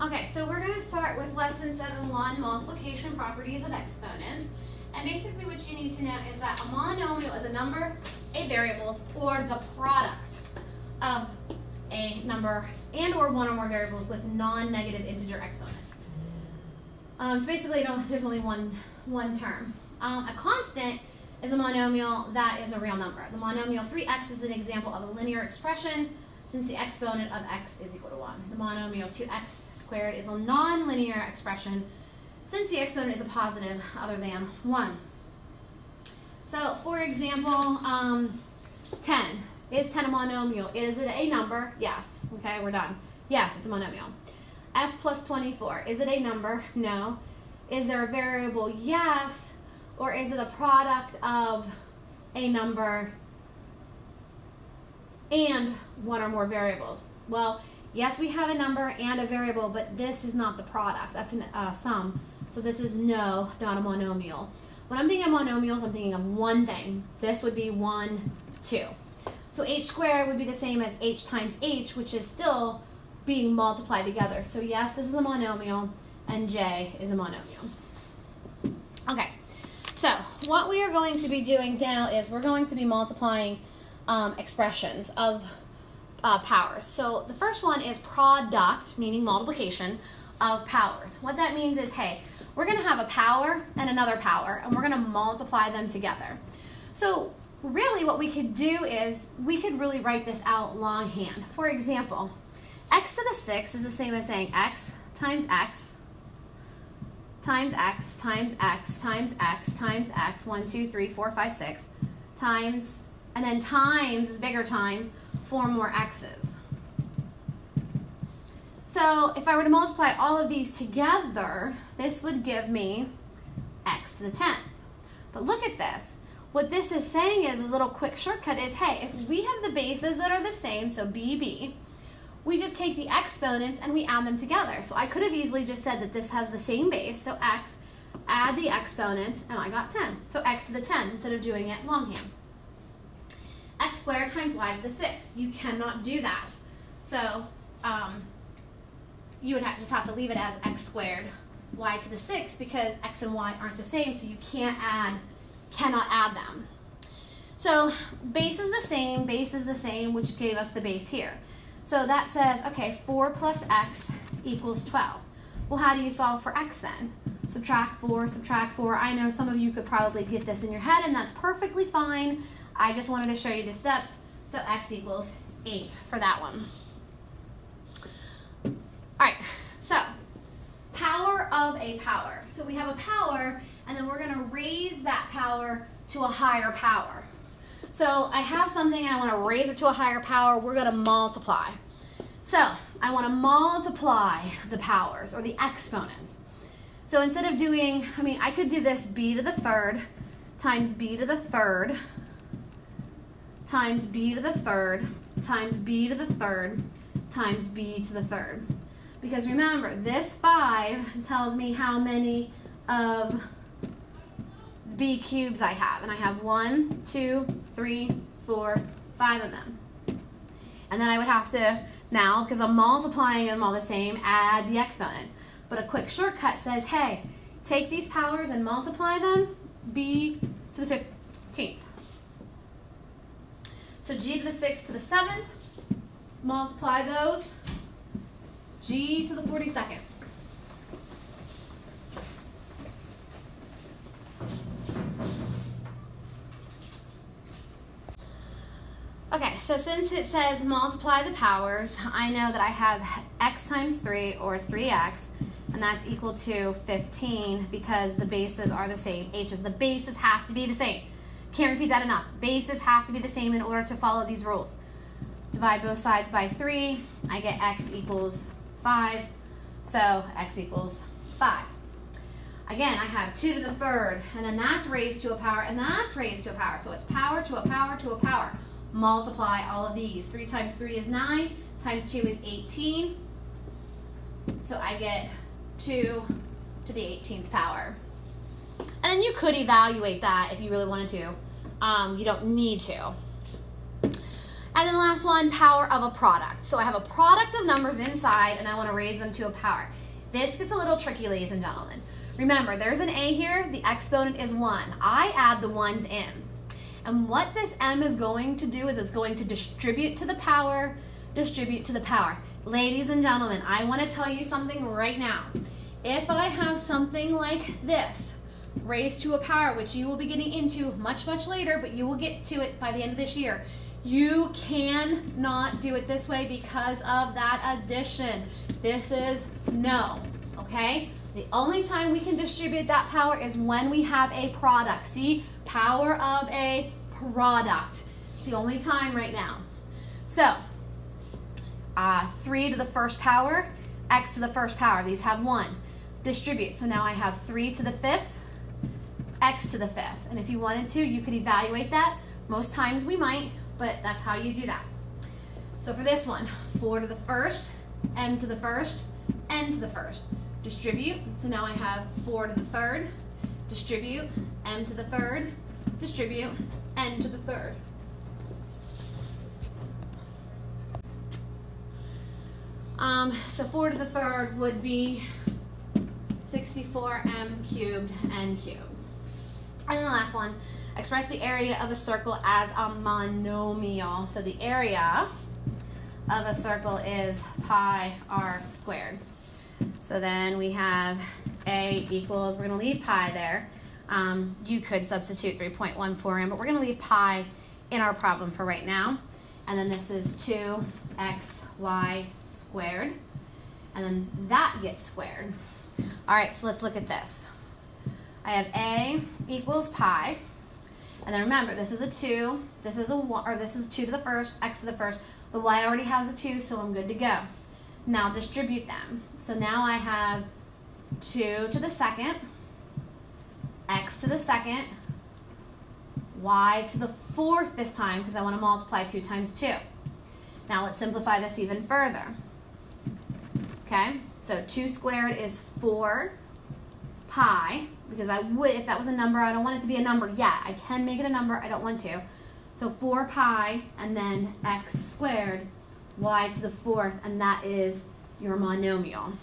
Okay, so we're going to start with lesson 7.1, multiplication properties of exponents. And basically what you need to know is that a monomial is a number, a variable, or the product of a number and or one or more variables with non-negative integer exponents. So basically there's only one term. A constant is a monomial that is a real number. The monomial 3x is an example of a linear expression since the exponent of x is equal to 1. The monomial 2x squared is a non-linear expression since the exponent is a positive other than 1. So, for example, 10. Is 10 a monomial? Is it a number? Yes. Okay, we're done. Yes, it's a monomial. F plus 24. Is it a number? No. Is there a variable? Yes. Or is it a product of a number and one or more variables? Well, yes, we have a number and a variable, but this is not the product. That's a sum. So this is not a monomial. When I'm thinking of monomials, I'm thinking of one thing. This would be 1, 2. So h squared would be the same as h times h, which is still being multiplied together. So yes, this is a monomial, and j is a monomial. Okay, so what we are going to be doing now is we're going to be multiplying expressions of powers. So the first one is product, meaning multiplication, of powers. What that means is, hey, we're going to have a power and another power, and we're going to multiply them together. So really what we could do is we could really write this out longhand. For example, x to the 6 is the same as saying x times x times x times x times x times x, 1, 2, 3, 4, 5, 6, times, and then times is bigger times 4 more x's. So if I were to multiply all of these together, this would give me x to the 10th. But look at this. What this is saying is, a little quick shortcut is, hey, if we have the bases that are the same, so b, we just take the exponents and we add them together. So I could have easily just said that this has the same base, so x, add the exponents, and I got 10. So x to the 10 instead of doing it longhand. X squared times y to the 6. You cannot do that. So you would just have to leave it as x squared y to the 6 because x and y aren't the same, so you cannot add them. So base is the same, which gave us the base here. So that says, okay, 4 plus x equals 12. Well, how do you solve for x then? Subtract 4, subtract 4. I know some of you could probably get this in your head, and that's perfectly fine. I just wanted to show you the steps. So x equals 8 for that one. All right, so power of a power. So we have a power, and then we're going to raise that power to a higher power. So I have something and I want to raise it to a higher power. We're going to multiply. So I want to multiply the powers or the exponents. So instead of doing, I could do this b to the third times b to the third times b to the third times b to the third times b to the third. Because remember, this 5 tells me how many of b cubes I have. And I have 1, 2, 3, 4, 5 of them. And then I would have to, now, because I'm multiplying them all the same, add the exponent. But a quick shortcut says, hey, take these powers and multiply them, b to the 15th. So g to the 6th to the 7th, multiply those, g to the 42nd. Okay, so since it says multiply the powers, I know that I have x times 3, or 3x, and that's equal to 15 because the bases are the same. The bases have to be the same. Can't repeat that enough. Bases have to be the same in order to follow these rules. Divide both sides by 3, I get x equals 5, so x equals 5. Again, I have 2 to the third, and then that's raised to a power, and that's raised to a power. So it's power to a power to a power. Multiply all of these. 3 times 3 is 9, times 2 is 18. So I get 2 to the 18th power. And then you could evaluate that if you really wanted to. You don't need to. And then the last one, power of a product. So I have a product of numbers inside and I want to raise them to a power. This gets a little tricky, ladies and gentlemen. Remember, there's an A here, the exponent is 1. I add the ones in. And what this M is going to do is it's going to distribute to the power, distribute to the power. Ladies and gentlemen, I want to tell you something right now. If I have something like this, raised to a power, which you will be getting into much, much later, but you will get to it by the end of this year, you cannot do it this way because of that addition. This is no, okay? The only time we can distribute that power is when we have a product. See, power of a product. It's the only time right now. So, 3 to the first power, x to the first power. These have ones. Distribute. So now I have 3 to the 5th, x to the 5th. And if you wanted to, you could evaluate that. Most times we might, but that's how you do that. So for this one, 4 to the first, m to the first, n to the first. Distribute. So now I have 4 to the third, distribute, m to the third, distribute, n to the third. So 4 to the third would be 64m cubed n cubed. And then the last one, express the area of a circle as a monomial. So the area of a circle is pi r squared. So then we have a equals, we're going to leave pi there. You could substitute 3.14 in, but we're going to leave pi in our problem for right now. And then this is 2xy squared. And then that gets squared. All right, so let's look at this. I have a equals pi. And then remember, this is a 2. This is a 1, or this is 2 to the first, x to the first. The y already has a 2, so I'm good to go. Now distribute them. So now I have 2 to the second, x to the second, y to the fourth this time because I want to multiply 2 times 2. Now let's simplify this even further. Okay, so 2 squared is 4 pi, because I would, if that was a number, I don't want it to be a number yet. I can make it a number, I don't want to. So 4 pi and then x squared, y to the fourth, and that is your monomial.